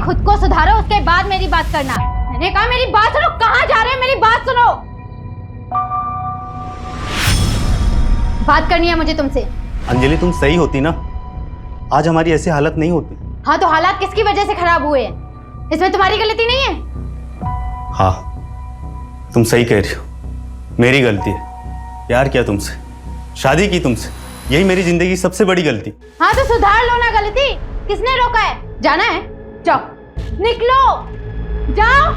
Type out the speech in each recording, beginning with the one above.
खुद को सुधारो, उसके बाद मेरी बात करना। मैंने कहा मेरी बात सुनो। कहाँ जा रहे हैं? मेरी बात सुनो। बात करनी है मुझे तुमसे। अंजलि तुम सही होती ना, आज हमारी ऐसी हालत नहीं होती। हाँ तो हालात किसकी वजह से खराब हुए हैं? इसमें तुम्हारी गलती नहीं है। हाँ तुम सही कह रही हो, मेरी गलती है। प्यार किया तुमसे, शादी की तुमसे, यही मेरी जिंदगी की सबसे बड़ी गलती। हाँ तो सुधार लो ना गलती। किसने रोका है? जाना है जाओ, निकलो जाओ।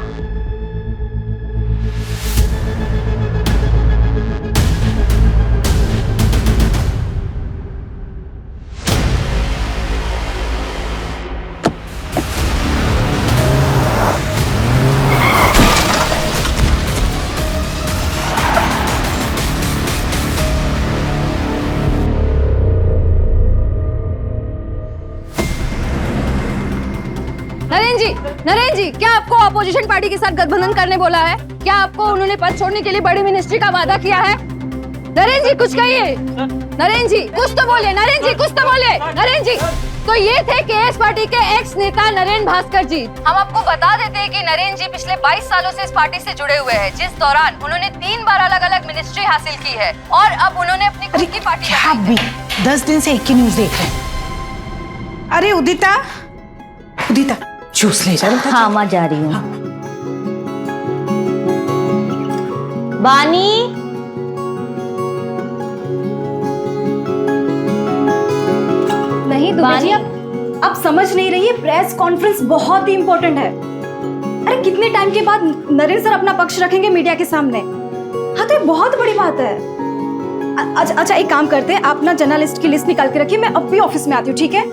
नरेंद्र जी, क्या आपको अपोजिशन पार्टी के साथ गठबंधन करने बोला है? क्या आपको उन्होंने पद छोड़ने के लिए बड़ी मिनिस्ट्री का वादा किया है? नरेंद्र जी कुछ कहिए। नरेंद्र जी कुछ तो बोले। नरेंद्र जी कुछ तो बोले। नरेंद्र जी तो ये थे केएस पार्टी के एक्स नेता नरेंद्र भास्कर जी। हम आपको बता देते हैं कि नरेंद्र जी पिछले 22 सालों से इस पार्टी से जुड़े हुए हैं, जिस दौरान उन्होंने 3 बार अलग अलग मिनिस्ट्री हासिल की है और अब उन्होंने अपनी खुद की पार्टी। आप भी 10 दिन से एक ही न्यूज देख रहे हैं। अरे उदिता, उदिता जूस ले जा। हाँ माँ जा रही हूँ। हाँ। बानी नहीं दुबे जी, आप समझ नहीं रही है, प्रेस कॉन्फ्रेंस बहुत ही इम्पोर्टेंट है। अरे कितने टाइम के बाद नरेंद्र सर अपना पक्ष रखेंगे मीडिया के सामने। हाँ तो ये बहुत बड़ी बात है। अच्छा एक काम करते हैं, आप ना जर्नलिस्ट की लिस्ट निकाल के रखिए, मैं अब भी ऑफिस में आती हूँ, ठीक है?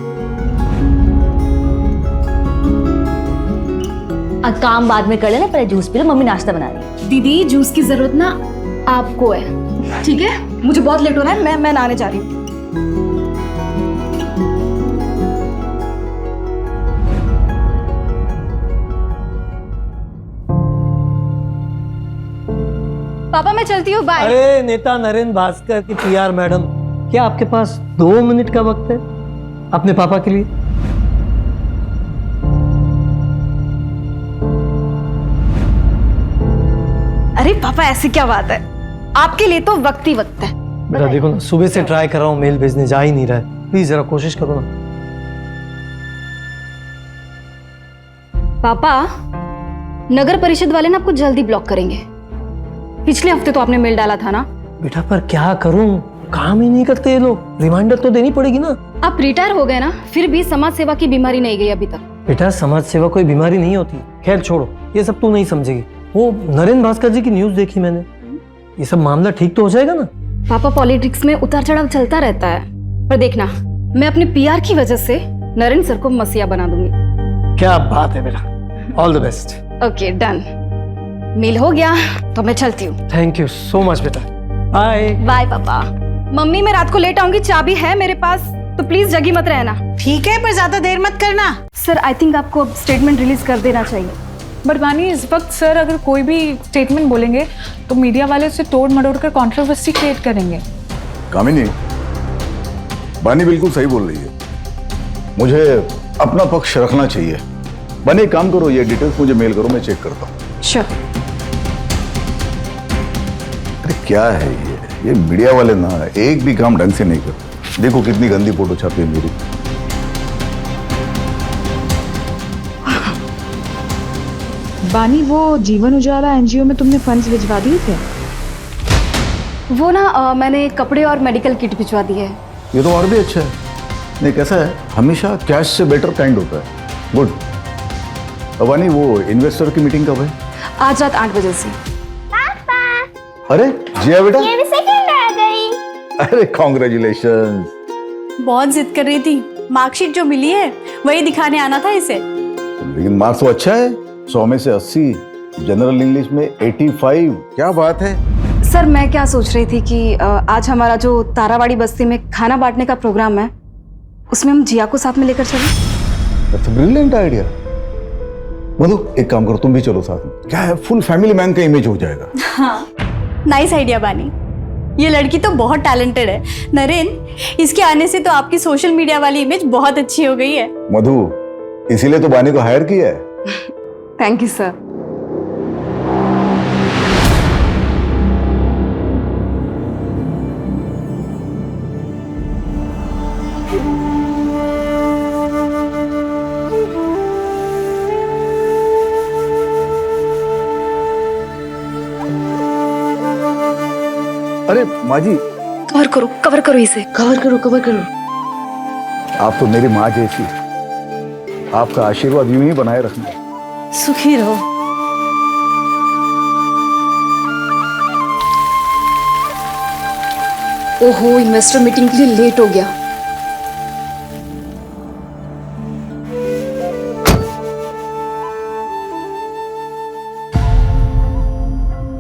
काम बाद में कर लेना, पहले जूस पी लो, मम्मी नाश्ता बना रही है। दीदी जूस की जरूरत ना आपको है, ठीक है? मुझे बहुत लेट हो रहा है, मैं नहाने जा रही हूँ। पापा मैं चलती हूँ, बाय। अरे नेता नरेंद्र भास्कर की पीआर मैडम, क्या आपके पास 2 मिनट का वक्त है अपने पापा के लिए? अरे पापा ऐसी क्या बात है, आपके लिए तो वक्त ही वक्त है। बेटा देखो ना, सुबह से ट्राई कर रहा हूँ, मेल भेजने जा ही नहीं रहा है, प्लीज जरा कोशिश करो ना। पापा नगर परिषद वाले ना आपको जल्दी ब्लॉक करेंगे। पिछले हफ्ते तो आपने मेल डाला था ना। बेटा पर क्या करूं, काम ही नहीं करते ये लोग, रिमाइंडर तो देनी पड़ेगी ना। आप रिटायर हो गए ना, फिर भी समाज सेवा की बीमारी नहीं गई अभी तक। बेटा समाज सेवा कोई बीमारी नहीं होती। खैर छोड़ो, ये सब तू नहीं समझेगी। वो नरेंद्र भास्कर जी की न्यूज देखी मैंने, ये सब मामला ठीक तो हो जाएगा ना? पापा पॉलिटिक्स में उतार चढ़ाव चलता रहता है, पर देखना मैं अपने पीआर की वजह से नरेंद्र सर को मसीहा बना दूंगी। क्या बात है बेटा, all the best. Okay done, mail हो गया तो मैं चलती हूँ। थैंक यू सो मच बेटा, बाय। बाय पापा। मम्मी मैं रात को लेट आऊंगी, चाबी है मेरे पास, तो प्लीज जगी मत रहना। ठीक है, पर ज्यादा देर मत करना। सर आई थिंक आपको अब स्टेटमेंट रिलीज कर देना चाहिए। बट बानी इस वक्त सर अगर कोई भी स्टेटमेंट बोलेंगे तो मीडिया वाले उसे तोड़ मरोड़ कर कंट्रोवर्सी क्रिएट करेंगे। कामिनी, बानी बिल्कुल सही बोल रही है, मुझे अपना पक्ष रखना चाहिए। बानी एक काम करो, ये डिटेल्स मुझे मेल करो, मैं चेक करता हूँ। श्योर। अरे क्या है ये मीडिया वाले ना एक भी काम ढंग से नहीं करते। देखो कितनी गंदी फोटो छापी है मेरी। बानी वो जीवन उजाला एनजीओ में तुमने फंड्स भिजवा दिए थे? वो ना मैंने कपड़े और मेडिकल किट भिजवा दी है। ये तो और भी अच्छा है। नहीं कैसा है, हमेशा कैश से बेटर काइंड होता है। गुड। अबानी वो इन्वेस्टर की मीटिंग कब है? आज रात 8 बजे से। पापा। अरे जिया बेटा, ये भी सेकंड आ गई। अरे कॉन्ग्रेचुलेशन। बहुत जिद कर रही थी, मार्कशीट जो मिली है वही दिखाने आना था इसे। लेकिन मार्क्स तो अच्छा है, 100 में से 80, जनरल इंग्लिश में 85। क्या बात है। सर मैं क्या सोच रही थी कि आज हमारा जो तारावाड़ी बस्ती में खाना बांटने का प्रोग्राम है, उसमें हम जिया को साथ में लेकर चलें। That's a brilliant idea. Madhu एक काम करो, तुम भी चलो साथ में। क्या है, फुल फैमिली मैन का इमेज हो जाएगा। हाँ नाइस आइडिया बानी, ये लड़की तो बहुत टैलेंटेड है। नरेंद्र, इसके आने से तो आपकी सोशल मीडिया वाली इमेज बहुत अच्छी हो गई है। मधु इसीलिए तो बानी को हायर किया है। Thank you sir. अरे माँ जी, कवर करो इसे। कवर करो। आप तो मेरी माँ जैसी, आपका आशीर्वाद यूं ही बनाए रखना। सुखी रहो। ओहो, इन्वेस्टर मीटिंग के लिए लेट हो गया।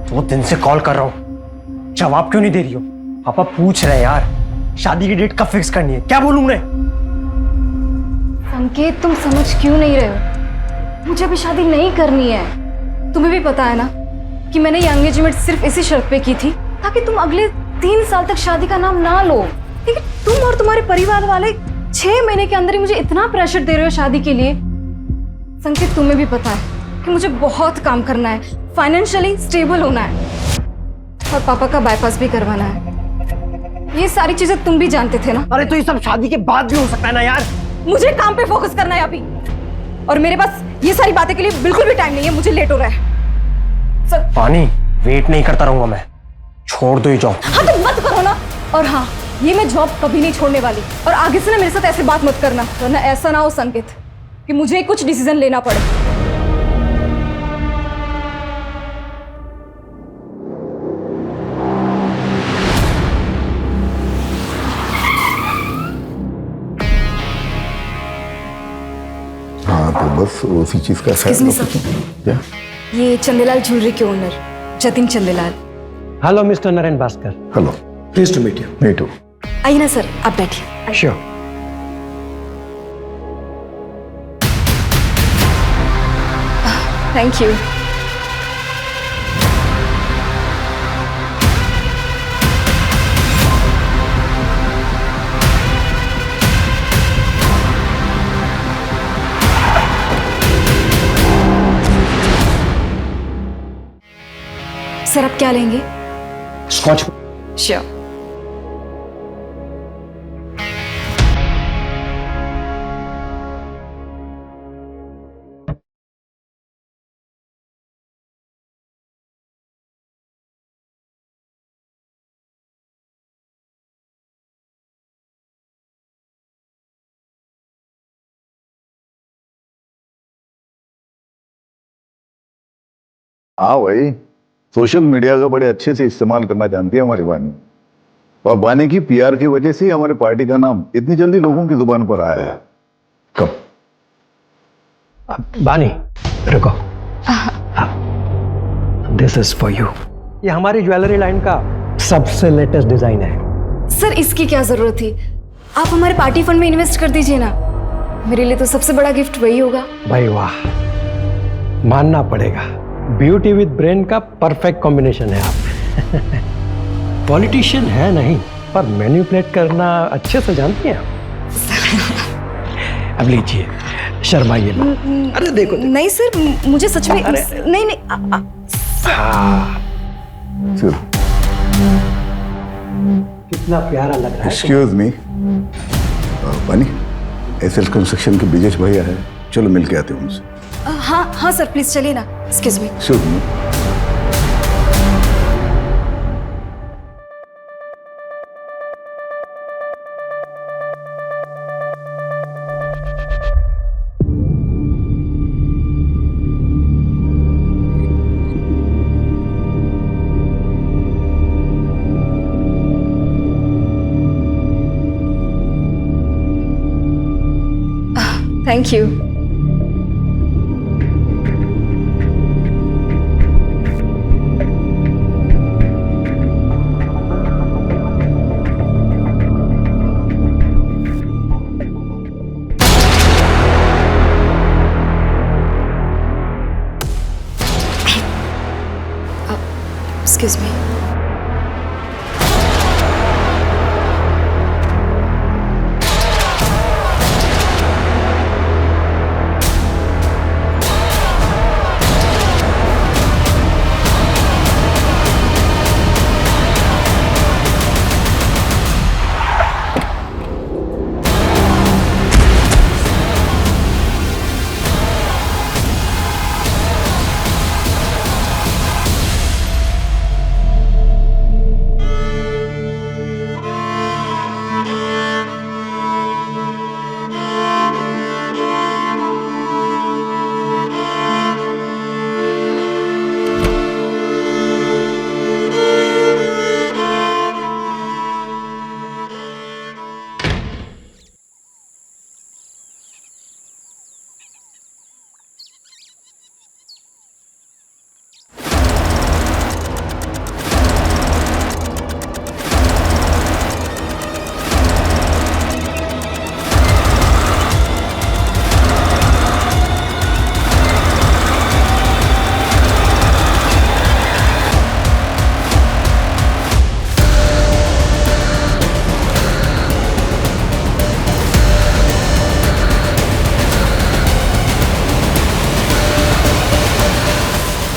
दो दिन से कॉल कर रहा हूँ, जवाब क्यों नहीं दे रही हो? पापा पूछ रहे हैं यार, शादी की डेट कब फिक्स करनी है? क्या बोलूं मैं? संकेत, तुम समझ क्यों नहीं रहे हो? मुझे अभी शादी नहीं करनी है। तुम्हें भी पता है ना कि मैंने ये एंगेजमेंट सिर्फ इसी शर्त पे की थी ताकि तुम अगले 3 साल तक शादी का नाम ना लो। लेकिन तुम और तुम्हारे परिवार वाले 6 महीने के अंदर ही मुझे इतना प्रेशर दे रहे हो शादी के लिए। संकेत, तुम्हें भी पता है कि मुझे बहुत काम करना है, फाइनेंशियली स्टेबल होना है और पापा का बाईपास भी करवाना है। ये सारी चीजें तुम भी जानते थे ना। अरे तो ये सब शादी के बाद भी हो सकता है ना यार। मुझे काम पे फोकस करना है अभी, और मेरे पास ये सारी बातें के लिए बिल्कुल भी टाइम नहीं है। मुझे लेट हो रहा है सर। पानी, वेट नहीं करता रहूंगा मैं, छोड़ दो ये जॉब। हाँ तो मत करो ना। और हाँ, ये मैं जॉब कभी नहीं छोड़ने वाली, और आगे से ना मेरे साथ ऐसे बात मत करना, वरना ऐसा ना हो संकेत कि मुझे कुछ डिसीजन लेना पड़े। हाँ तो बस उसी चीज का Excuse me, sir. क्या? ये चंदेलाल ज्वेलरी के owner Jatin Chandelal. Hello mister Naren Bhaskar. Hello, please to meet you. Me too. आइए ना सर, आप बैठिए। श्योर। Thank you. सर, आप क्या लेंगे? स्कॉच। श्योर। हाँ भाई, सोशल मीडिया का बड़े अच्छे से इस्तेमाल करना जानती है हमारी बानी, और बानी की पीआर की वजह से ही हमारे पार्टी का नाम इतनी जल्दी लोगों की जुबान पर आया है। कब? बानी रुको, दिस इज फॉर यू। ये हमारी ज्वेलरी लाइन का सबसे लेटेस्ट डिजाइन है। सर, इसकी क्या जरूरत थी? आप हमारे पार्टी फंड में इन्वेस्ट कर दीजिए ना। मेरे लिए तो सबसे बड़ा गिफ्ट वही होगा। भाई वाह, मानना पड़ेगा, ब्यूटी विद ब्रेन का परफेक्ट कॉम्बिनेशन है आप। पॉलिटिशियन है नहीं, पर मैनिपुलेट करना अच्छे से जानती हैं आप। अब लीजिए, शर्माइए मत। अरे देखो, देखो। नहीं सर, मुझे सच में नहीं नहीं चलो, कितना प्यारा लग रहा है। एक्सक्यूज मी, बानी, एसएल कंस्ट्रक्शन के ब्रिजेश भैया है, चलो मिल के आते हैं उनसे। हाँ हाँ सर, प्लीज चलिए ना। Excuse me. Shubh. Thank you. Excuse me.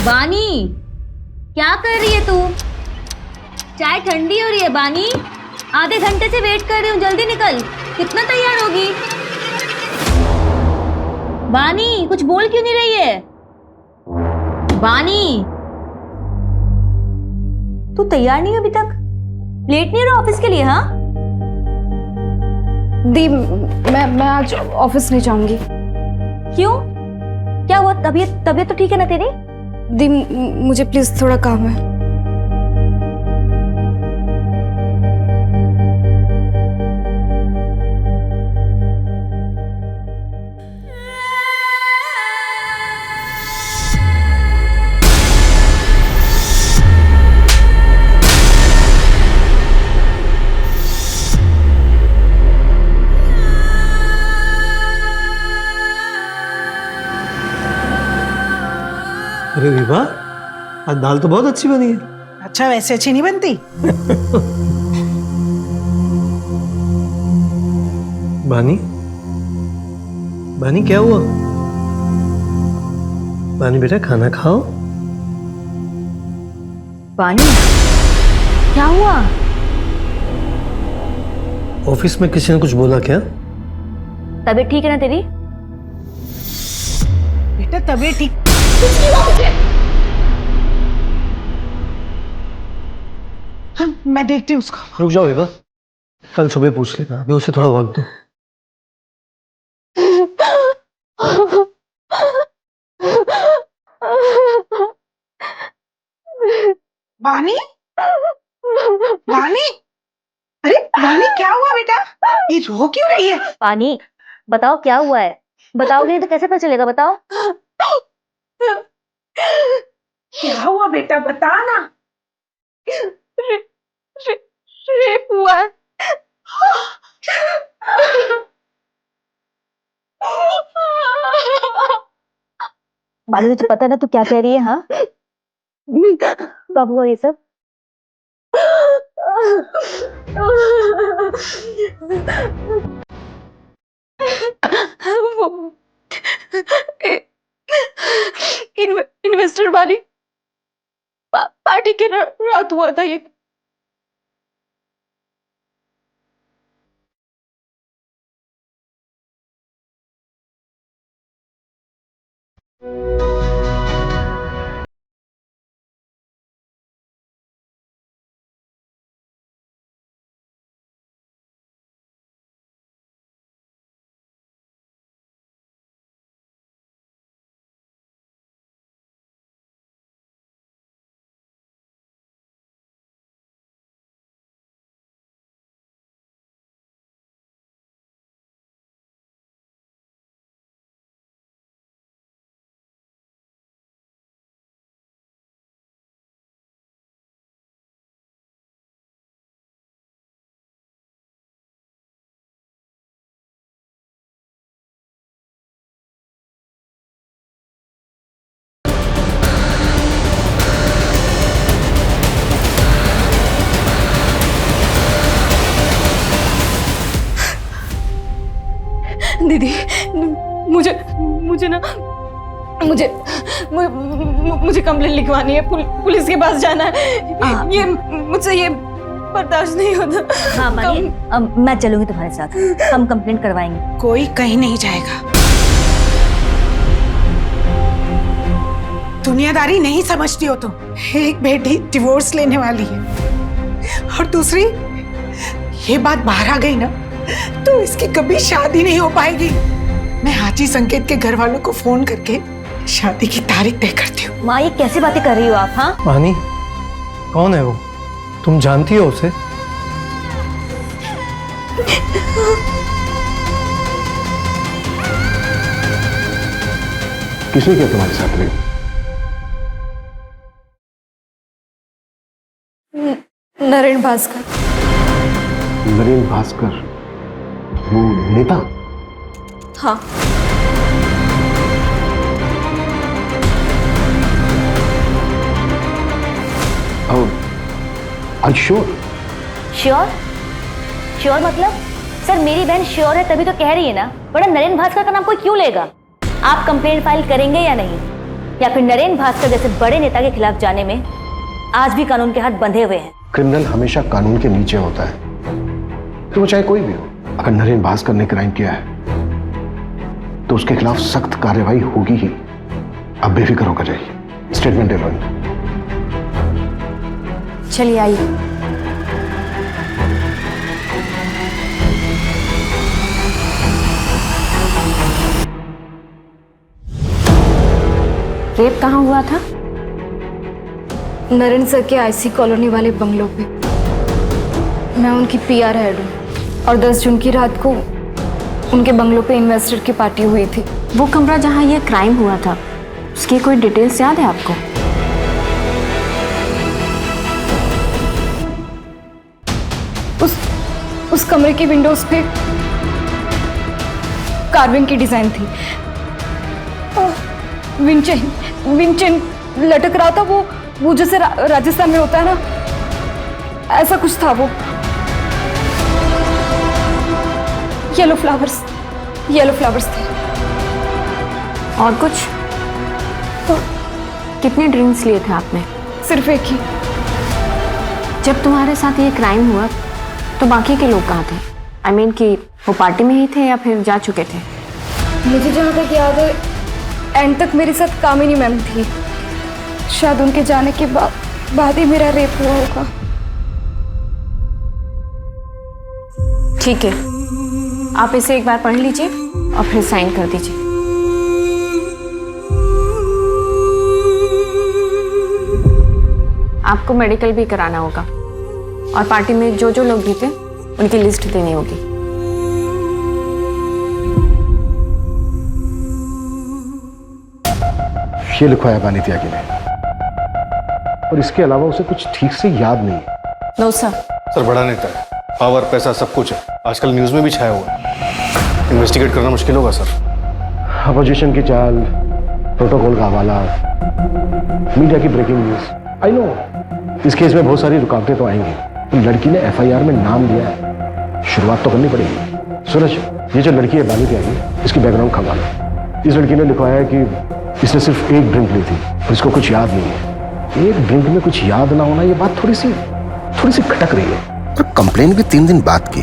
बानी, क्या कर रही है तू? चाय ठंडी हो रही है बानी। आधे घंटे से वेट कर रही हूँ, जल्दी निकल। कितना तैयार होगी? बानी, कुछ बोल क्यों नहीं रही है? बानी, तू तैयार नहीं है अभी तक? लेट नहीं हो रहा ऑफिस के लिए? हाँ दी, मैं आज ऑफिस नहीं जाऊंगी। क्यों? क्या हुआ? तबीयत तो ठीक है ना तेरी? दी, मुझे प्लीज थोड़ा काम है। अरे विभा, आज दाल तो बहुत अच्छी बनी है। अच्छा, वैसे अच्छी नहीं बनती? बानी, बानी क्या हुआ? बानी बेटा, खाना खाओ। बानी, क्या हुआ? ऑफिस में किसी ने कुछ बोला क्या? तबीयत ठीक है ना तेरी? बेटा तबीयत ठीक? हाँ, मैं देखती हूँ उसको। रुक जाओ विभा, कल सुबह पूछ लेना, अभी उसे थोड़ा वक्त दो। वानी, वानी, अरे वानी क्या हुआ बेटा? ये रो क्यों रही है? पानी, बताओ क्या हुआ है? बताओगे नहीं तो कैसे पता चलेगा? बताओ। क्या हुआ बेटा, बता ना। रेप हुआ है। बाली, तुझे पता है ना तू क्या कह रही है? हाँ, कब हुआ ये सब? इन्वेस्टर वाली पार्टी के रात हुआ था ये। दीदी, मुझे कंप्लेंट लिखवानी है, पुलिस के पास जाना है। ये मुझसे ये बर्दाश्त नहीं होता। हाँ मानी, मैं चलूंगी तुम्हारे साथ, हम कंप्लेंट करवाएंगे। कोई कहीं नहीं जाएगा। दुनियादारी नहीं समझती हो तुम। एक बेटी डिवोर्स लेने वाली है और दूसरी, ये बात बाहर आ गई ना तो इसकी कभी शादी नहीं हो पाएगी। मैं हाजी संकेत के घर वालों को फोन करके शादी की तारीख तय करती हूँ। माँ, ये कैसी बातें कर रही हो आप? हाँ मानी, कौन है वो? तुम जानती हो उसे? किसने किया तुम्हारे साथ रेप? नरेन भास्कर। नरेन भास्कर, वो नेता? हाँ। श्योर? श्योर? श्योर मतलब? सर, मेरी बहन श्योर है तभी तो कह रही है ना, वरना नरेन भास्कर का नाम कोई क्यों लेगा? आप कंप्लेंट फाइल करेंगे या नहीं? या फिर नरेंद्र भास्कर जैसे बड़े नेता के खिलाफ जाने में आज भी कानून के हाथ बंधे हुए हैं। क्रिमिनल हमेशा कानून के नीचे होता है, तो वो चाहे कोई भी हो। अगर नरेंद्र भास्कर ने क्राइम किया है तो उसके खिलाफ सख्त कार्रवाई होगी ही। अब बेफिक्र होकर जाइए, स्टेटमेंट दे लो। चलिए आइए। रेप कहाँ हुआ था? नरेंद्र सर के आईसी कॉलोनी वाले बंगलों पे। मैं उनकी पीआर हेड हूँ और 10 जून की रात को उनके बंगलों पे इन्वेस्टर की पार्टी हुई थी। वो कमरा जहाँ ये क्राइम हुआ था, उसकी कोई डिटेल्स याद है आपको? उस कमरे की विंडोज पे कार्विंग की डिजाइन थी। विंचेन लटक रहा था, वो जैसे राजस्थान में होता है ना, ऐसा कुछ था वो। येलो फ्लावर्स थे। और कुछ? कितने ड्रिंक्स लिए थे आपने? सिर्फ एक ही। जब तुम्हारे साथ ये क्राइम हुआ तो बाकी के लोग कहाँ थे? I mean कि वो पार्टी में ही थे या फिर जा चुके थे? मुझे जहाँ तक याद है एंड तक मेरे साथ कामिनी मैम थी। शायद उनके जाने के बाद ही मेरा रेप हुआ होगा। ठीक है, आप इसे एक बार पढ़ लीजिए और फिर साइन कर दीजिए। आपको मेडिकल भी कराना होगा और पार्टी में जो लोग भी थे उनकी लिस्ट देनी होगी। ये लिखवाया बानी त्यागी ने, और इसके अलावा उसे कुछ ठीक से याद नहीं है। No sir. सर बड़ा नेता है, पावर पैसा सब कुछ है, आजकल न्यूज में भी छाया हुआ है। इन्वेस्टिगेट करना मुश्किल होगा सर। अपोजिशन की चाल, प्रोटोकॉल का हवाला, मीडिया की ब्रेकिंग न्यूज। आई नो इस केस में बहुत सारी रुकावटें तो आएंगी, तो लड़की ने एफआईआर में नाम लिया है, शुरुआत तो करनी पड़ेगी। सूरज, ये जो लड़की है बानी त्यागी, इसकी बैकग्राउंड खंगालो। इस लड़की ने लिखवाया है कि इसने सिर्फ एक ड्रिंक ली थी और इसको कुछ याद नहीं है। एक ड्रिंक में कुछ याद ना होना, ये बात थोड़ी सी खटक रही है। पर कंप्लेन भी 3 दिन बाद की।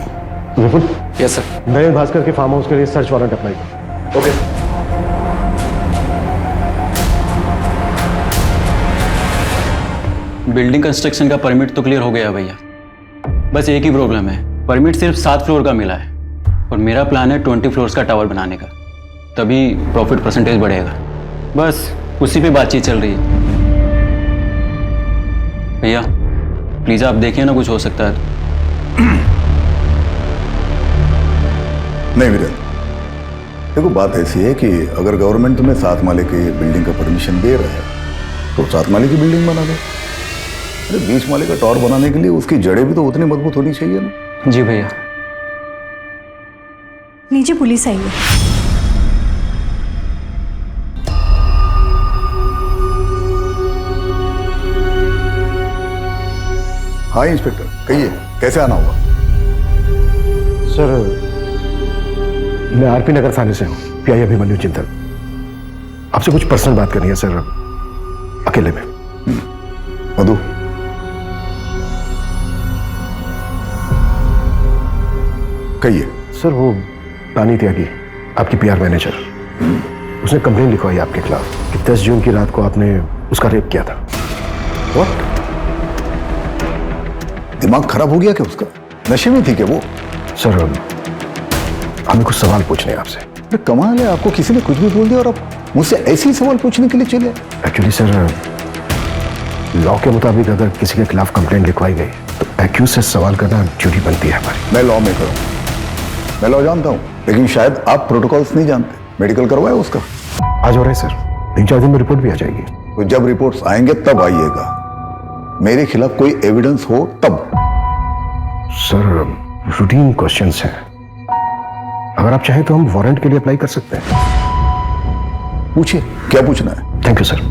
विपुल, यस सर। नरेंद्र भास्कर के फार्म हाउस के लिए सर्च वारंट अप्लाई करो। ओके। बिल्डिंग कंस्ट्रक्शन का परमिट तो क्लियर हो गया भैया, बस एक ही प्रॉब्लम है, परमिट सिर्फ 7 फ्लोर का मिला है और मेरा प्लान है 20 फ्लोर्स का टावर बनाने का, तभी प्रॉफिट परसेंटेज बढ़ेगा। बस उसी पे बातचीत चल रही है। भैया प्लीज आप देखिए ना, कुछ हो सकता है तो। नहीं वीरेंद्र, देखो बात ऐसी है कि अगर गवर्नमेंट तुम्हें 7 माले की बिल्डिंग का परमिशन दे रहा है तो 7 माले की बिल्डिंग बना दो। अरे 20 माले का टावर बनाने के लिए उसकी जड़ें भी तो उतनी मजबूत होनी चाहिए ना। जी भैया। नीचे पुलिस आई है। हाँ इंस्पेक्टर, कहिए कैसे आना होगा? सर मैं आरपी नगर थाने से हूँ, पीआई अभिमन्यु चिंतन। आपसे कुछ पर्सनल बात करनी है सर, अकेले में। मधु, कहिए। सर वो बानी त्यागी, आपकी पीआर मैनेजर, उसने कंप्लेन लिखवाई आपके खिलाफ कि 10 जून की रात को आपने उसका रेप किया था। What? दिमाग खराब हो गया क्या उसका? नशे में थी क्या वो? सर हमें कुछ सवाल पूछने हैं आपसे। अरे कमाल है, आपको किसी ने कुछ भी बोल दिया और आप मुझसे ऐसे ही सवाल पूछने के लिए चले। एक्चुअली सर लॉ के मुताबिक अगर किसी के खिलाफ कंप्लेंट लिखवाई गई तो एक्यूज से सवाल करना ड्यूटी बनती है हमारी। मैं लॉ में करूँ, मैं लॉ जानता हूँ, लेकिन शायद आप प्रोटोकॉल्स नहीं जानते। मेडिकल करवाया उसका? आज हो रहा है सर, 3-4 दिन में रिपोर्ट भी आ जाएगी। तो जब रिपोर्ट्स आएंगे तब आइएगा, मेरे खिलाफ कोई एविडेंस हो तब। सर रूटीन क्वेश्चंस हैं, अगर आप चाहें तो हम वारंट के लिए अप्लाई कर सकते हैं। पूछिए, क्या पूछना है? Thank you sir.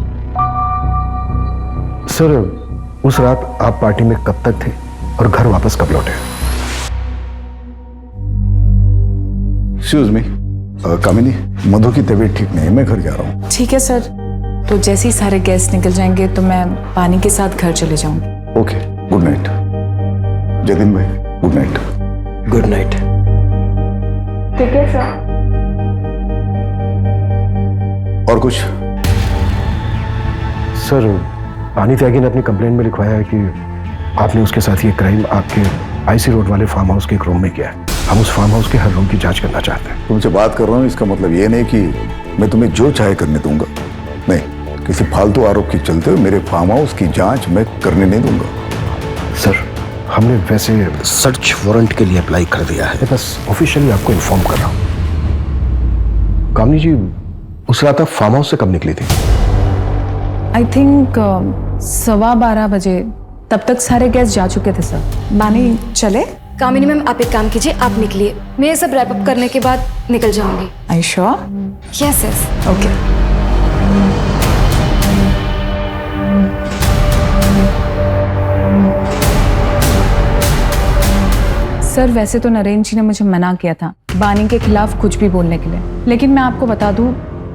सर उस रात आप पार्टी में कब तक थे और घर वापस कब लौटे? एक्सक्यूज मी, कामिनी, मधु की तबीयत ठीक नहीं है, मैं घर जा रहा हूँ। ठीक है सर, तो जैसे ही सारे गेस्ट निकल जाएंगे तो मैं बानी के साथ घर चले जाऊंगी। ओके, गुड नाइट जतिन भाई, गुड नाइट। Good night. ठीक है सर। और कुछ? सर, बानी त्यागी ने अपनी कंप्लेंट में लिखवाया है कि आपने उसके साथ ये क्राइम आपके आईसी रोड वाले फार्म हाउस के एक रूम में किया है। हम उस फार्म हाउस के हर रूम की जांच करना चाहते हैं। तुमसे बात कर रहा हूँ, इसका मतलब ये नहीं कि मैं तुम्हें जो चाहे करने दूंगा। नहीं, किसी फालतू आरोप के चलते हुए मेरे फार्म हाउस की जांच मैं करने नहीं दूंगा। सर, हमने वैसे सर्च वारंट के लिए अप्लाई कर दिया है, बस ऑफिशियली आपको इन्फॉर्म कर रहा हूँ। कामनी जी, उस रात आप फार्म हाउस से कब निकली थी? आई थिंक 12:15 बजे। तब तक सारे गेस्ट जा चुके थे सर। बानी चले? कामिनी मैम, आप एक काम कीजिए, आप निकलिए, मैं ये सब रैप अप करने के बाद निकल जाऊंगी। Are you sure? Yes yes. Okay. Sir, वैसे तो नरेंद्र जी ने मुझे मना किया था बानी के खिलाफ कुछ भी बोलने के लिए, लेकिन मैं आपको बता दूं,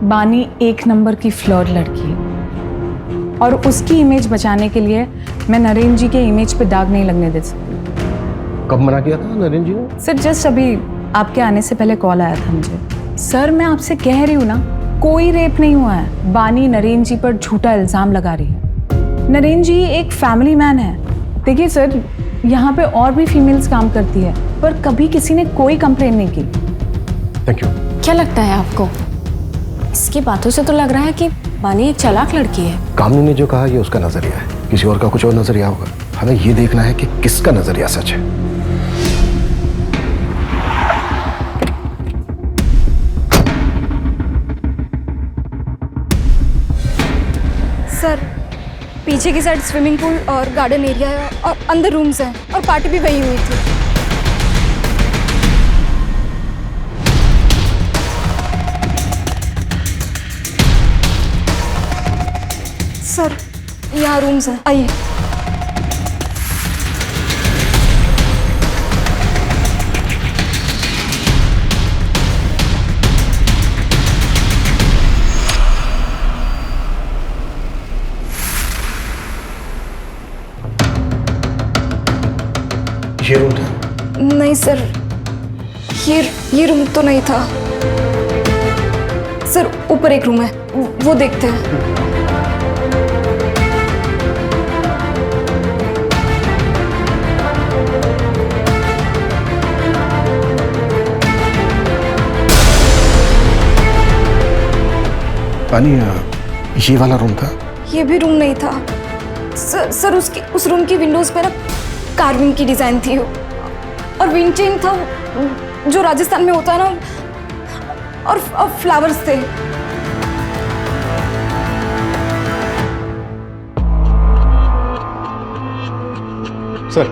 बानी एक नंबर की फ्लर्ट लड़की है और उसकी इमेज बचाने के लिए मैं नरेंद्र जी के इमेज पे दाग नहीं लगने दे सकती। कब मना किया था नरेंद्र जी ने? सर, जस्ट अभी आपके आने से पहले कॉल आया था मुझे। सर, मैं आपसे कह रही हूँ ना, कोई रेप नहीं हुआ है। बानी नरेंद्र जी पर झूठा इल्जाम लगा रही है। नरेंद्र जी एक फैमिली मैन है। देखिए सर, यहाँ पे और भी फीमेल्स काम करती है, पर कभी किसी ने कोई कंप्लेन नहीं की। Thank you. क्या लगता है आपको? इसकी बातों से तो लग रहा है कि बानी एक चालाक लड़की है। कामनी ने जो कहा ये उसका नजरिया है, किसी और का कुछ और नजरिया होगा। हमें ये देखना है कि किसका नजरिया सच है। सर, पीछे की साइड स्विमिंग पूल और गार्डन एरिया है और अंदर रूम्स हैं और पार्टी भी वही हुई थी। सर, यहाँ रूम्स हैं, आइए। ये रूम था? नहीं सर, ये रूम तो नहीं था सर। ऊपर एक रूम है, वो देखते हैं। पानी, ये वाला रूम था? ये भी रूम नहीं था सर। उस रूम की विंडोज पे ना कार्विंग की डिजाइन थी और विंड चेन था जो राजस्थान में होता है ना, और फ्लावर्स थे। सर,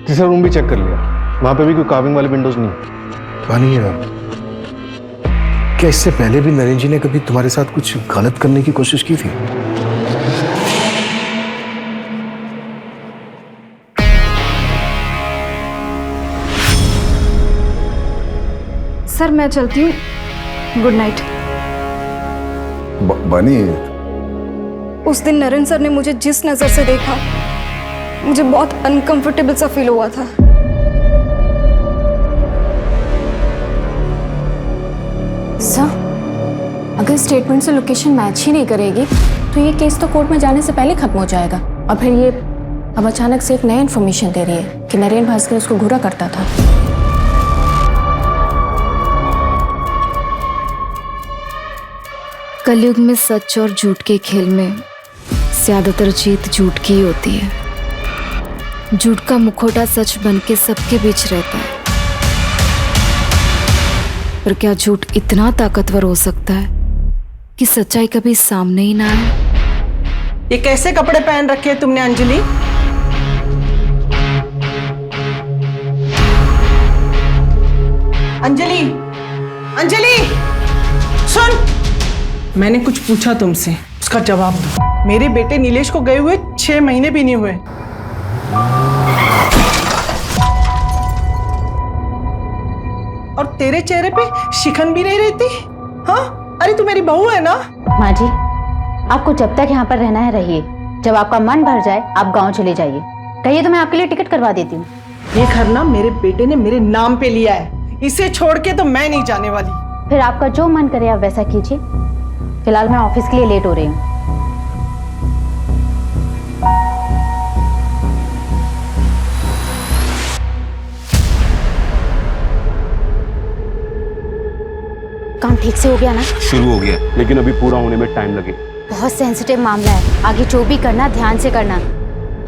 तीसरा रूम भी चेक कर लिया, वहां पे भी कोई कार्विंग वाले विंडोज नहीं। पानी, क्या इससे पहले भी नरेंद्र जी ने कभी तुम्हारे साथ कुछ गलत करने की कोशिश की थी? सर, मैं चलती हूँ, गुड नाइट। बानी, उस दिन नरेंद्र सर ने मुझे जिस नजर से देखा, मुझे बहुत अनकंफर्टेबल सा फील हुआ था। सर, अगर स्टेटमेंट से लोकेशन मैच ही नहीं करेगी तो ये केस तो कोर्ट में जाने से पहले खत्म हो जाएगा। और फिर ये अब अचानक से एक नई इन्फॉर्मेशन दे रही है कि नरेंद्र भास्कर उसको घूरा करता था। कलयुग में सच और झूठ के खेल में ज्यादातर जीत झूठ की ही होती है। झूठ का मुखौटा सच बन के सबके बीच रहता है, पर क्या झूठ इतना ताकतवर हो सकता है कि सच्चाई कभी सामने ही ना आए? ये कैसे कपड़े पहन रखे हैं तुमने अंजलि? अंजलि, अंजलि, सुन, मैंने कुछ पूछा तुमसे, उसका जवाब दो। मेरे बेटे नीलेश को गए हुए 6 महीने भी नहीं हुए। और तेरे चेहरे पे शिकन भी नहीं रहती? हाँ, अरे तू मेरी बहू है ना? माँ जी, आपको जब तक यहाँ पर रहना है रहिए, जब आपका मन भर जाए आप गांव चले जाइए। कहिए तो मैं आपके लिए टिकट करवा देती हूँ। ये घर ना मेरे बेटे ने मेरे नाम पे लिया है, इसे छोड़ के तो मैं नहीं जाने वाली। फिर आपका जो मन करे आप वैसा कीजिए। फिलहाल मैं ऑफिस के लिए लेट हो रही हूँ। काम ठीक से हो गया ना? शुरू हो गया, लेकिन अभी पूरा होने में टाइम लगेगा। बहुत सेंसिटिव मामला है, आगे जो भी करना ध्यान से करना।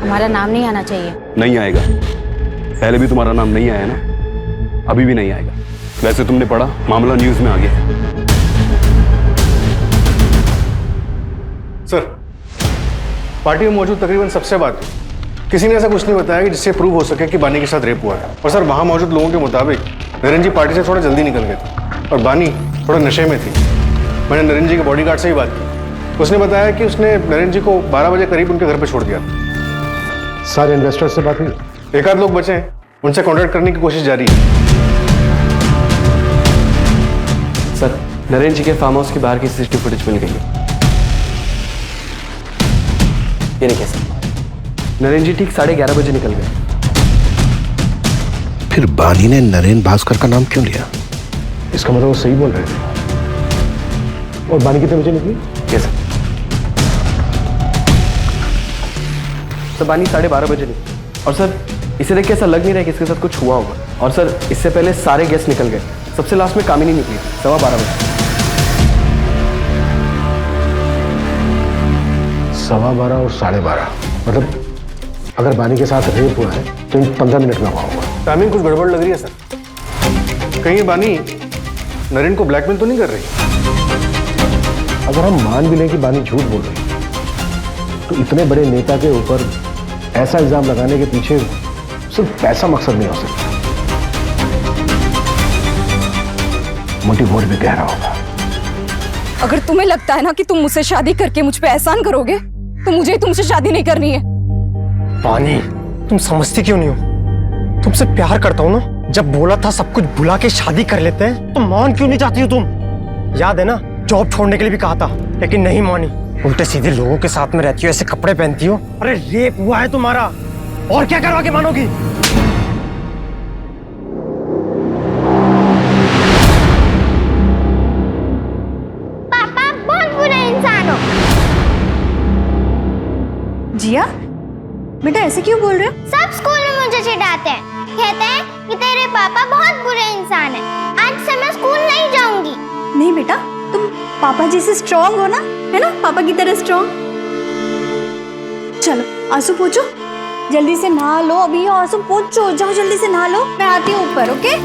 हमारा नाम नहीं आना चाहिए। नहीं आएगा, पहले भी तुम्हारा नाम नहीं आया ना, अभी भी नहीं आएगा। वैसे तुमने पढ़ा, मामला न्यूज में आ गया। सर, पार्टी में मौजूद तकरीबन सबसे बात किसी ने ऐसा कुछ नहीं बताया कि जिससे प्रूव हो सके कि बानी के साथ रेप हुआ है। और सर, वहां मौजूद लोगों के मुताबिक नरेंद्र जी पार्टी से थोड़ा जल्दी निकल गए थे और बानी थोड़ा नशे में थी। मैंने नरेंद्र जी के बॉडीगार्ड से ही बात की, उसने बताया कि उसने नरेंद्र जी को 12 बजे करीब उनके घर पर छोड़ दिया था। सारे इन्वेस्टर्स से बात हुई? एक आध लोग बचे हैं, उनसे कॉन्टैक्ट करने की कोशिश जारी है। सर, नरेंद्र जी के फार्म हाउस के बाहर की सीसीटीवी फुटेज मिल गई है। ये नहीं कह सकता, नरेंद्र जी ठीक 11:30 बजे निकल गए। फिर बानी ने नरेंद्र भास्कर का नाम क्यों लिया? इसका मतलब वो सही बोल रहे थे। और बानी कितने बजे निकली? कैसे? सर, बानी 12:30 बजे निकली। और सर, इसे देख के ऐसा लग नहीं रहा है कि इसके साथ कुछ हुआ होगा। और सर, इससे पहले सारे गेस्ट निकल गए, सबसे लास्ट में कामिनी निकली 12:15 बजे। 12:15 और 12:30, मतलब अगर बानी के साथ रेप हुआ है तो इन 15 मिनट में हुआ होगा। टाइमिंग कुछ गड़बड़ लग रही है सर। कहीं ये बानी नरेंद्र को ब्लैकमेल तो नहीं कर रही? अगर हम मान भी लें कि बानी झूठ बोल रही है, तो इतने बड़े नेता के ऊपर ऐसा इल्जाम लगाने के पीछे सिर्फ पैसा मकसद नहीं हो सकता, मोटिव और भी गहरा होगा। अगर तुम्हें लगता है ना कि तुम मुझसे शादी करके मुझ पे एहसान करोगे, तो मुझे तुमसे शादी नहीं करनी है। बानी, तुम समझती क्यों नहीं हो? तुमसे प्यार करता हूँ ना। जब बोला था सब कुछ भुला के शादी कर लेते हैं, तो मान क्यों नहीं चाहती हो तुम? याद है ना, जॉब छोड़ने के लिए भी कहा था, लेकिन नहीं मानी। उल्टे सीधे लोगों के साथ में रहती हो, ऐसे कपड़े पहनती हो। अरे रेप हुआ है तुम्हारा, और क्या करवा के मानोगी? पापा बहुत बुरे इंसान हो। जिया, बेटा ऐसे क्यों बोल रहे हो? सब स्कूल में मुझे चिढ़ाते हैं, कहते हैं कि तेरे पापा बहुत बुरे इंसान हैं। आज से मैं स्कूल नहीं जाऊंगी। नहीं बेटा, तुम पापा जी से स्ट्रांग हो ना, है ना, पापा की तरह स्ट्रांग। चलो आंसू पोंछो, जल्दी से नहा लो। अभी आंसू पोंछो, जाओ जल्दी से नहा लो, मैं आती हूँ ऊपर। ओके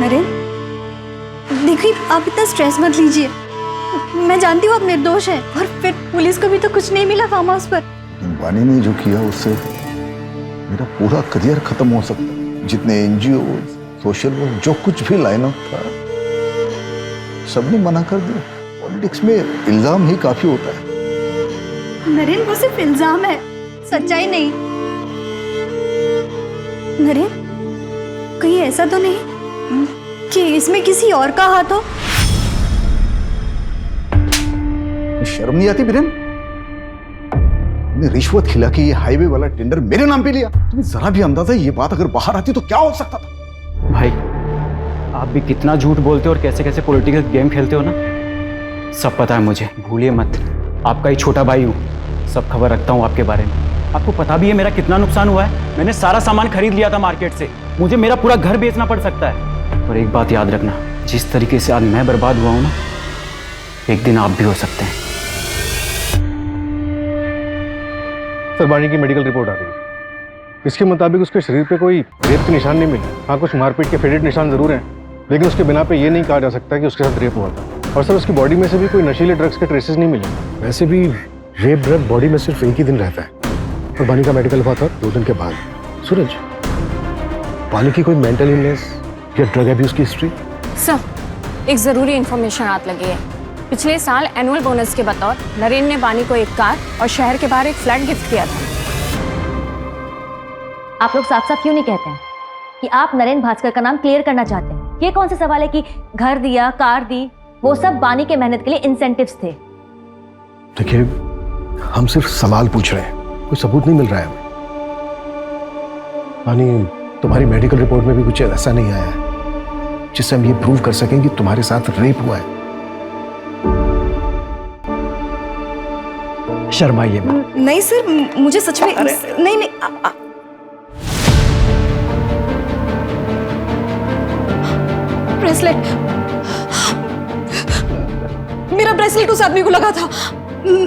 नरेंद्र, देखिए आप इतना स्ट्रेस मत लीजिए। मैं जानती हूँ आप निर्दोष हैं, और फिर पुलिस को भी तो कुछ नहीं मिला फार्म हाउस पर। बानी ने जो किया उससे मेरा पूरा करियर खत्म हो सकता है। जितने एनजीओ, सोशल वर्क, जो कुछ भी लाइन अप था, सबने मना कर दिया। पॉलिटिक्स में इल्जाम ही काफी होता है। नरेंद्र, वो सिर्फ इल्जाम है, सच्चाई नहीं। नरेंद्र, कहीं ऐसा तो नहीं कि इसमें किसी और का हाथ हो? शर्म नहीं आती बिरेन? रिश्वत खिला के ये हाईवे वाला टेंडर मेरे नाम पे लिया। तुम्हें जरा भी अंदाजा ये बात अगर बाहर आती तो क्या हो सकता था? भाई, आप भी कितना झूठ बोलते हो और कैसे कैसे पॉलिटिकल गेम खेलते हो ना, सब पता है मुझे। भूलिए मत, आपका ही छोटा भाई हूँ, सब खबर रखता हूँ आपके बारे में। आपको पता भी है मेरा कितना नुकसान हुआ है। मैंने सारा सामान खरीद लिया था मार्केट से, मुझे मेरा पूरा घर बेचना पड़ सकता है। और एक बात याद रखना, जिस तरीके से आज मैं बर्बाद हुआ हूँ ना, एक दिन आप भी हो सकते हैं। सर, बानी की मेडिकल रिपोर्ट आ गई है। इसके मुताबिक उसके शरीर पे कोई रेप के निशान नहीं मिले। हाँ, कुछ मारपीट के फेडेड निशान जरूर हैं, लेकिन उसके बिना पे ये नहीं कहा जा सकता कि उसके साथ रेप हुआ था। और सर, उसकी बॉडी में से भी कोई नशीले ड्रग्स के ट्रेसेस नहीं मिले। वैसे भी रेप ड्रग बॉडी में सिर्फ एक ही दिन रहता है, और बानी का मेडिकल हुआ था 2 दिन के बाद। सूरज, बानी की कोई मेंटल इलनेस या ड्रग अब्यूज की हिस्ट्री? सर, एक जरूरी इंफॉर्मेशन हाथ लगी है। पिछले साल एनुअल बोनस के बतौर नरेंद्र ने बानी को एक कार और शहर के बाहर एक फ्लैट गिफ्ट किया था। आप लोग साफ साफ क्यों नहीं कहते हैं कि आप नरेंद्र भास्कर का नाम क्लियर करना चाहते हैं? ये कौन सा सवाल है कि घर दिया, कार दी, वो सब बानी के मेहनत के लिए इंसेंटिव्स थे। देखिए, हम सिर्फ सवाल पूछ रहे हैं, कोई सबूत नहीं मिल रहा है हमें। बानी, तुम्हारी मेडिकल रिपोर्ट में भी कुछ ऐसा नहीं आया है जिससे हम ये प्रूव कर सकें कि तुम्हारे साथ रेप हुआ है। शर्माइए मत। नहीं सर, मुझे सच में नहीं नहीं ब्रेसलेट, मेरा ब्रेसलेट उस आदमी को लगा था।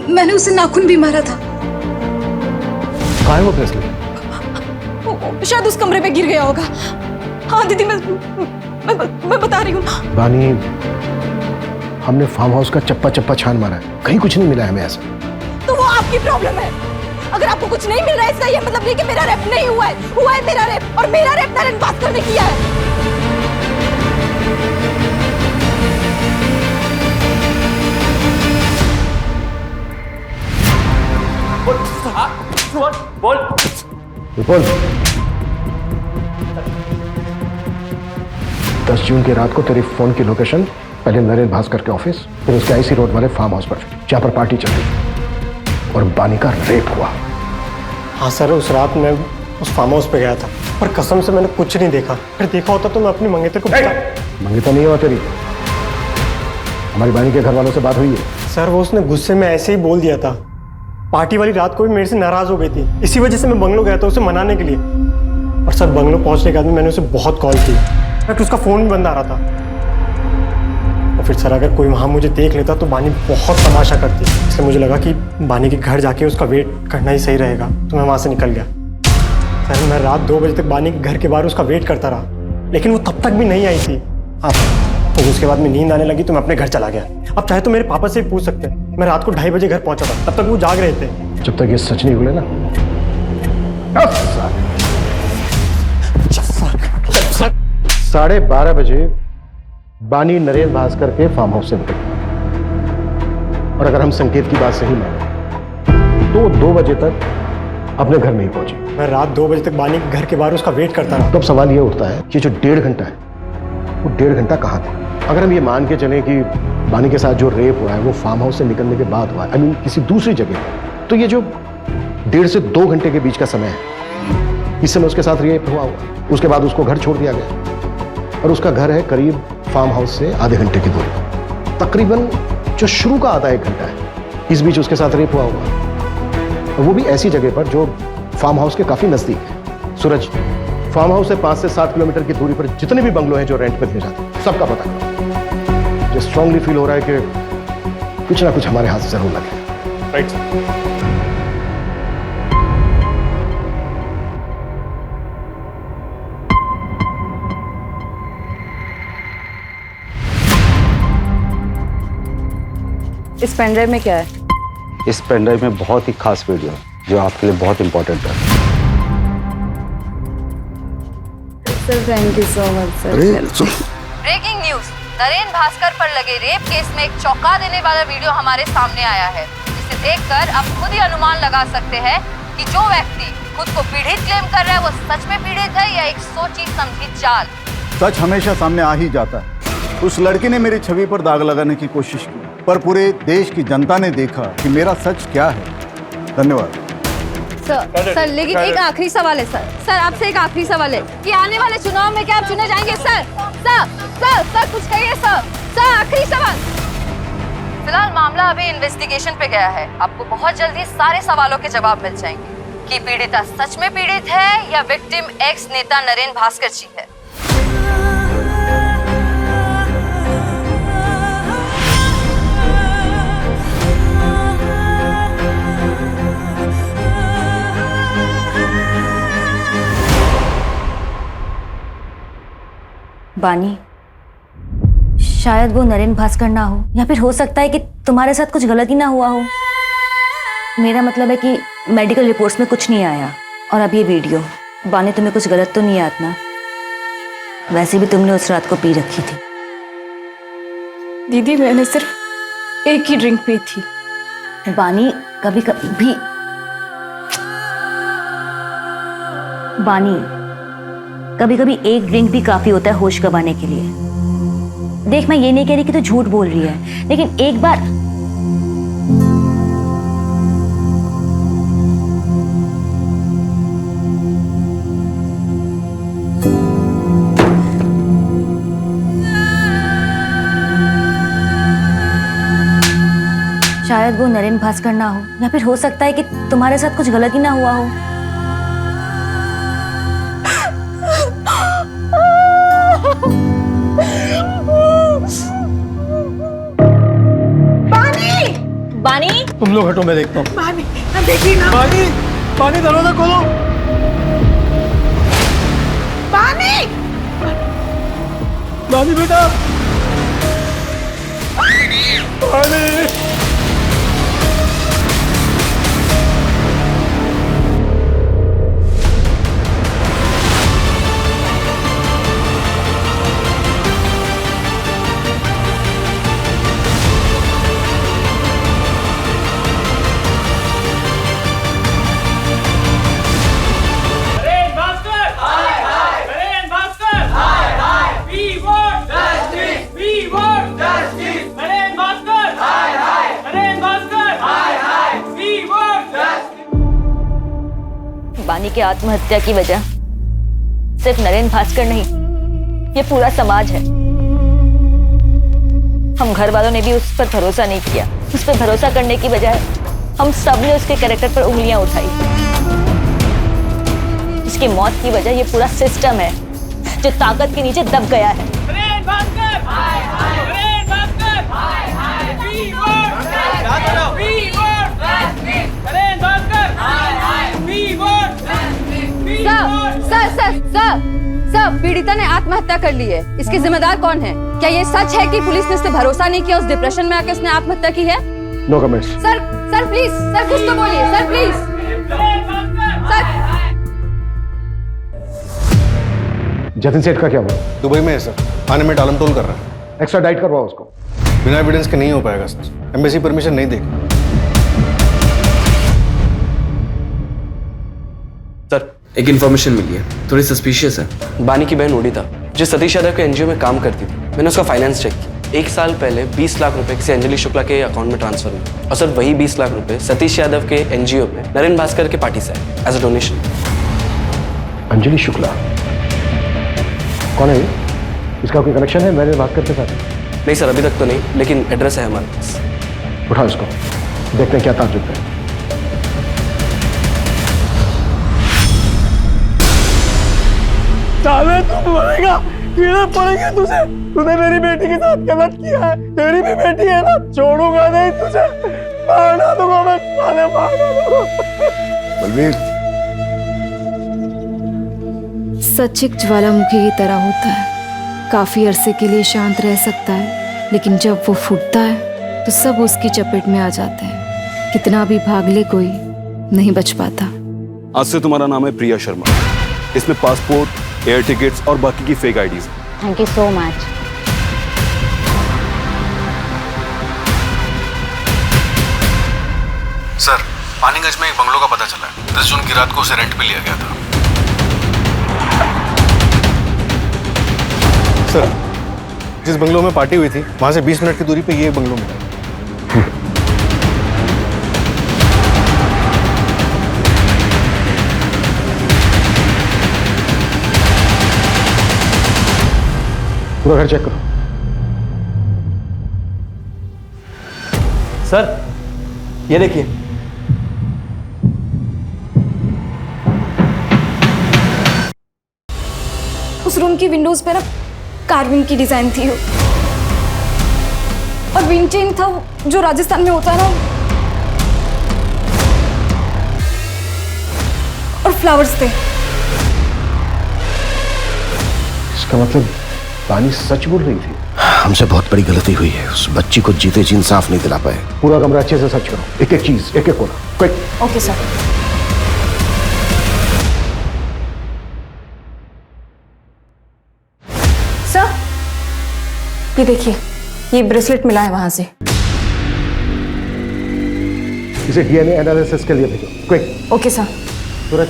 मैंने उसे नाखून भी मारा था। कहाँ है वो ब्रेसलेट? शायद उस कमरे में गिर गया होगा। हाँ दीदी, मैं बता रही हूँ। बानी, हमने फार्म हाउस का चप्पा चप्पा छान मारा है, कहीं कुछ नहीं मिला है हमें ऐसा। तो वो आपकी प्रॉब्लम है। अगर आपको कुछ नहीं मिल रहा है इसका ये मतलब नहीं कि मेरा रेप नहीं हुआ है। हुआ है मेरा रेप, और मेरा रेप नरेन भास्कर ने किया है। बोल। 10 जून की रात को तेरी फोन की लोकेशन पहले नरेन भास्कर के ऑफिस, फिर उसके आईसी रोड वाले फार्म हाउस पर, जहां पर पार्टी चल रही और बानी का रेप हुआ। हाँ सर, उस रात मैं उस फार्म हाउस पे गया था, पर कसम से मैंने कुछ नहीं देखा। फिर देखा होता तो मैं अपनी मंगेतर को मंगेतर नहीं हुआ तेरी, हमारी बानी के घर वालों से बात हुई है। सर, वो उसने गुस्से में ऐसे ही बोल दिया था। पार्टी वाली रात को भी मेरे से नाराज हो गई थी, इसी वजह से मैं बंगलो गया था उसे मनाने के लिए। और सर, बंगलो पहुंचने के बाद मैंने उसे बहुत कॉल की, बट उसका फोन भी बंद आ रहा था। और फिर सर, अगर कोई वहाँ मुझे देख लेता तो बानी बहुत तमाशा करती, इसलिए मुझे लगा कि बानी के घर जाके उसका वेट करना ही सही रहेगा, तो मैं वहाँ से निकल गया। सर, मैं रात 2 बजे तक बानी के घर के बाहर उसका वेट करता रहा, लेकिन वो तब तक भी नहीं आई थी। तो उसके बाद में नींद आने लगी तो मैं अपने घर चला गया। अब चाहे तो मेरे पापा से पूछ सकते हैं, मैं रात को 2:30 बजे घर पहुंचा था, तब तक वो जाग रहे थे। जब तक ये सच नहीं बोले ना, 12:30 बजे बानी नरेन भास्कर के फार्म हाउस से निकली, और अगर हम संकेत की बात सही माने तो 2 बजे तक अपने घर नहीं पहुंची। मैं रात 2 बजे तक बानी के घर के बाहर उसका वेट करता रहा। तो अब सवाल ये उठता है कि जो 1.5 घंटा है, वो 1.5 घंटा कहाँ थे? अगर हम ये मान के चलें कि बानी के साथ जो रेप हुआ है वो फार्म हाउस से निकलने के बाद हुआ है, आई मीन किसी दूसरी जगह, तो ये जो 1.5 से 2 घंटे के बीच का समय है, इस समय उसके साथ रेप हुआ होगा। उसके बाद उसको घर छोड़ दिया गया, और उसका घर है करीब फार्म हाउस से आधे घंटे की दूरी। तकरीबन जो शुरू का आधा 1 घंटा है, इस बीच उसके साथ रेप हुआ होगा, और वो भी ऐसी जगह पर जो फार्म हाउस के काफी नजदीक है। सूरज, फार्म हाउस से 5 से 7 किलोमीटर की दूरी पर जितने भी बंगलो हैं जो रेंट पर दिए जाते हैं, सबका पता करो। मुझे स्ट्रांगली फील हो रहा है कि कुछ ना कुछ हमारे हाथ से जरूर लगे। राइट। इस पेनड्राइव में क्या है? इस पेनड्राइव में बहुत ही खास वीडियो जो आपके लिए बहुत इंपॉर्टेंट है। Sir, thank you so much sir. Breaking news, Naren Bhaskar पर लगे रेप केस में एक चौंका देने वाला वीडियो हमारे सामने आया है, जिसे देखकर आप खुद ही अनुमान लगा सकते हैं कि जो व्यक्ति खुद को पीड़ित क्लेम कर रहा है वो सच में पीड़ित है या एक सोची समझी चाल। सच हमेशा सामने आ ही जाता है। उस लड़की ने मेरी छवि पर दाग लगाने की कोशिश की, पर पूरे देश की जनता ने देखा कि मेरा सच क्या है। धन्यवाद सर, लेकिन एक आखिरी सवाल है सर, आपसे एक आखिरी सवाल है कि आने वाले चुनाव में क्या आप चुने जाएंगे? सर कुछ कहिए सर, आखिरी सवाल। फिलहाल मामला अभी इन्वेस्टिगेशन पे गया है, आपको बहुत जल्दी सारे सवालों के जवाब मिल जाएंगे कि पीड़िता सच में पीड़ित है या विक्टिम एक्स नेता नरेन भास्कर जी है। बानी, शायद वो नरेन भास्कर ना हो, या फिर हो सकता है कि तुम्हारे साथ कुछ गलती ना हुआ हो। मेरा मतलब है कि मेडिकल रिपोर्ट्स में कुछ नहीं आया। और अब ये वीडियो, बानी तुम्हें कुछ गलत तो नहीं याद ना? वैसे भी तुमने उस रात को पी रखी थी। दीदी, मैंने सिर्फ एक ही ड्रिंक पी थी। बानी, कभी कभी बानी, कभी कभी एक ड्रिंक भी काफी होता है होश गंवाने के लिए। देख मैं ये नहीं कह रही कि तू झूठ बोल रही है, लेकिन एक बार शायद वो नरेन भास्कर ना हो, या फिर हो सकता है कि तुम्हारे साथ कुछ गलत ही ना हुआ हो। बानी! बानी! तुम लोग हटो, मैं देखता हूँ। बानी, देखिए ना। बानी! बानी दरवाजा खोलो। बानी! बानी बेटा! बानी! बानी की आत्महत्या की वजह सिर्फ नरेन भास्कर नहीं, ये पूरा समाज है। हम घर वालों ने भी उस पर भरोसा नहीं किया। उस पर भरोसा करने की बजाय हम सब ने उसके कैरेक्टर पर उंगलियां उठाई। उसकी मौत की वजह ये पूरा सिस्टम है जो ताकत के नीचे दब गया है। सर, पीड़िता ने आत्महत्या कर ली है। इसके जिम्मेदार कौन है? क्या ये सच है कि पुलिस ने उस पर भरोसा नहीं किया, उस डिप्रेशन में आके उसने आत्महत्या की है? No comments. Sir please, sir कुछ तो बोलिए, सर प्लीज। सर जतिन सेठ का क्या हुआ? दुबई में है सर, आने में टालमटोल कर रहा है। एक्स्ट्रा डाइट करवाओ उसको। बिना एविडेंस के नहीं हो पाएगा सर, एम्बेसी परमिशन नहीं देगी। सर एक इन्फॉर्मेशन मिली है, थोड़ी सस्पिशियस है। बानी की बहन ओडिता जो सतीश यादव के एनजीओ में काम करती थी, मैंने उसका फाइनेंस चेक किया। 1 साल पहले 20 लाख रुपए किसी अंजलि शुक्ला के अकाउंट में ट्रांसफर हुए, और सर वही 20 लाख रुपए सतीश यादव के एनजीओ में नरेन भास्कर के पार्टी से आए as a donation. Anjali Shukla कौन है ये? इसका कोई कनेक्शन है नरेन भास्कर के साथ? नहीं सर, अभी तक तो नहीं, लेकिन एड्रेस है हमारे पास। उठाओ इसको, देखते हैं क्या ताजुब है। साले तू मरेगा, कीड़े पड़ेंगे तुझे। तूने मेरी बेटी के साथ गलत किया है, तेरी भी बेटी है ना, छोड़ूंगा नहीं तुझे, मारना दूंगा मैं, साले मारना दूंगा। बलवीर, सच एक ज्वालामुखी की तरह होता है, काफी अरसे के लिए शांत रह सकता है, लेकिन जब वो फूटता है तो सब उसकी चपेट में आ जाते हैं। कितना भी भाग ले कोई नहीं बच पाता। आज से तुम्हारा नाम है प्रिया शर्मा। इसमें पासपोर्ट, एयर टिकट्स और बाकी की fake IDs. Thank you so much. Sir, Paniganj में एक बंगलो का पता चला है। 10 जून की रात को उसे रेंट पे लिया गया था। सर, जिस बंगलो में पार्टी हुई थी, वहां से 20 मिनट की दूरी पे ये बंगलो मिला। पूरा घर चेक करो। सर ये देखिए, उस रूम की विंडोज पे ना कार्विंग की डिजाइन थी, और विंड चेन था जो राजस्थान में होता है ना, और फ्लावर्स थे। इसका मतलब बानी सच बोल रही थी। हमसे बहुत बड़ी गलती हुई है, उस बच्ची को जीते जी इंसाफ नहीं दिला पाए। पूरा कमरा अच्छे से सर्च करो, एक एक चीज, एक एक कोना, क्विक। Okay sir. सर ये देखिए, ये ब्रेसलेट मिला है वहां से। इसे डीएनए एनालिसिस के लिए भेजो, क्विक। Okay sir. सूरज,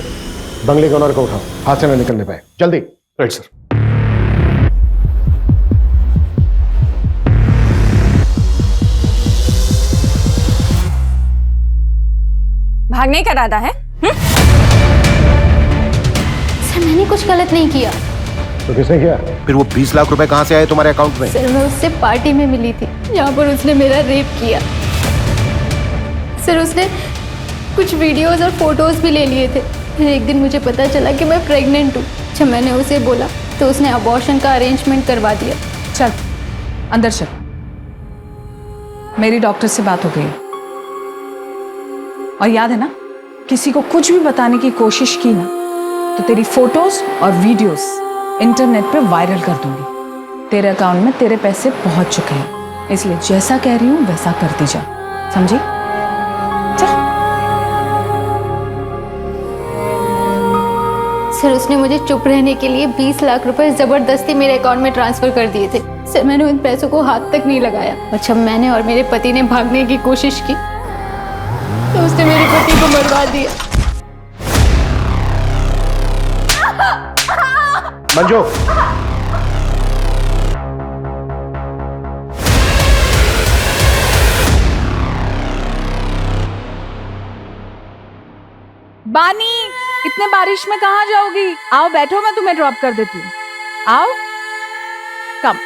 बंगले के ऑनर को उठाओ, हाथ से न निकलने पाए, जल्दी। Right sir. भागने का इरादा है? सर मैंने कुछ गलत नहीं किया। तो किसने किया? फिर वो 20 लाख रुपए कहाँ से आए तुम्हारे अकाउंट में? सर मैं उससे पार्टी में मिली थी जहाँ पर उसने मेरा रेप किया। सर उसने कुछ वीडियोस और फोटोज भी ले लिए थे। फिर एक दिन मुझे पता चला कि मैं प्रेग्नेंट हूँ। जब मैंने उसे बोला तो उसने अबॉर्शन का अरेंजमेंट करवा दिया। चल अंदर चल, मेरी डॉक्टर से बात हो गई और याद है ना, किसी को कुछ भी बताने की कोशिश की ना तो तेरी फोटोज और वीडियोस इंटरनेट पे वायरल कर दूंगी। तेरे अकाउंट में तेरे पैसे पहुंच चुके हैं, इसलिए जैसा कह रही हूं वैसा करती जा, समझी? सर उसने मुझे चुप रहने के लिए 20 लाख रुपए जबरदस्ती मेरे अकाउंट में ट्रांसफर कर दिए थे। सर मैंने उन पैसों को हाथ तक नहीं लगाया और जब मैंने और मेरे पति ने भागने की कोशिश की तो उसने मेरे पति को मरवा दिया। मंजू, बानी, इतने बारिश में कहाँ जाओगी? आओ बैठो, मैं तुम्हें ड्रॉप कर देती हूँ। आओ, कम।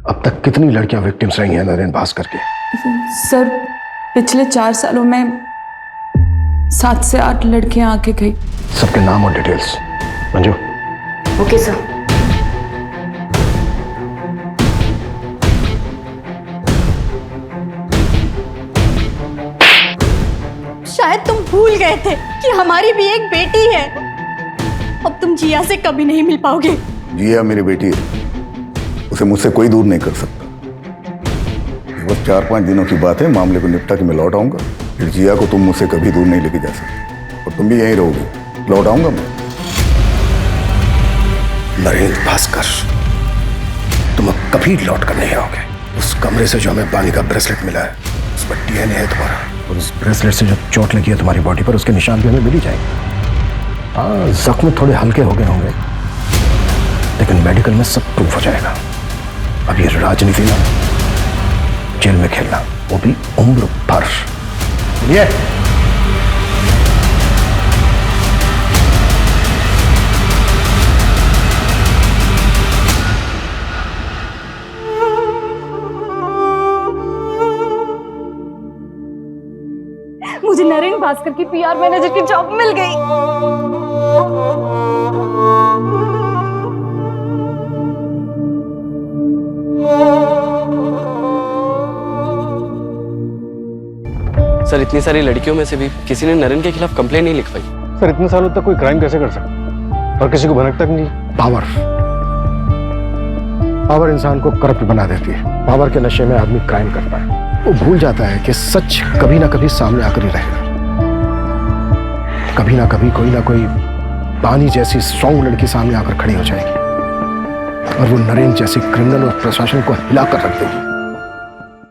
अब तक कितनी लड़कियां विक्टिम्स रही हैं नरेन भास्कर के? सर पिछले 4 सालों में 7 से 8 लड़कियां आके गई। सबके नाम और डिटेल्स। मंजू। Okay sir. शायद तुम भूल गए थे कि हमारी भी एक बेटी है। अब तुम जिया से कभी नहीं मिल पाओगे। जिया मेरी बेटी है, उसे मुझसे कोई दूर नहीं कर सकता। बस 4-5 दिनों की बात है, मामले को निपटा के मैं लौट आऊंगा। फिर जिया को तुम मुझसे कभी दूर नहीं लेके जा सकते और तुम भी यहीं रहोगे। लौट आऊंगा मैं। नरेन भास्कर, तुम अब कभी लौट कर नहीं आओगे। उस कमरे से जो हमें बानी का ब्रेसलेट मिला है उस पर डीएनए है तुम्हारा, और उस ब्रेसलेट से जो चोट लगी है तुम्हारी बॉडी पर उसके निशान भी हमें मिल ही जाएंगे। हाँ, जख्म थोड़े हल्के हो गए होंगे लेकिन मेडिकल में सब प्रूफ हो जाएगा। अब ये राजनीति ना जेल में खेलना, वो भी उम्र भर। ये मुझे नरेन भास्कर की पीआर मैनेजर की जॉब मिल गई। सर इतनी सारी लड़कियों में से भी किसी ने नरेन के खिलाफ कंप्लेंट नहीं लिखवाई। सर इतने सालों तक कोई क्राइम कैसे कर सकता और किसी को भनक तक नहीं? पावर इंसान को करप्ट बना देती है। पावर के नशे में आदमी क्राइम करता है, वो भूल जाता है कि सच कभी ना कभी सामने आकर ही रहेगा। कभी ना कभी कोई ना कोई बानी जैसी स्ट्रॉन्ग लड़की सामने आकर खड़ी हो जाएगी और वो नरेन जैसी क्रिमिनल और प्रशासन को हिलाकर रख देगी।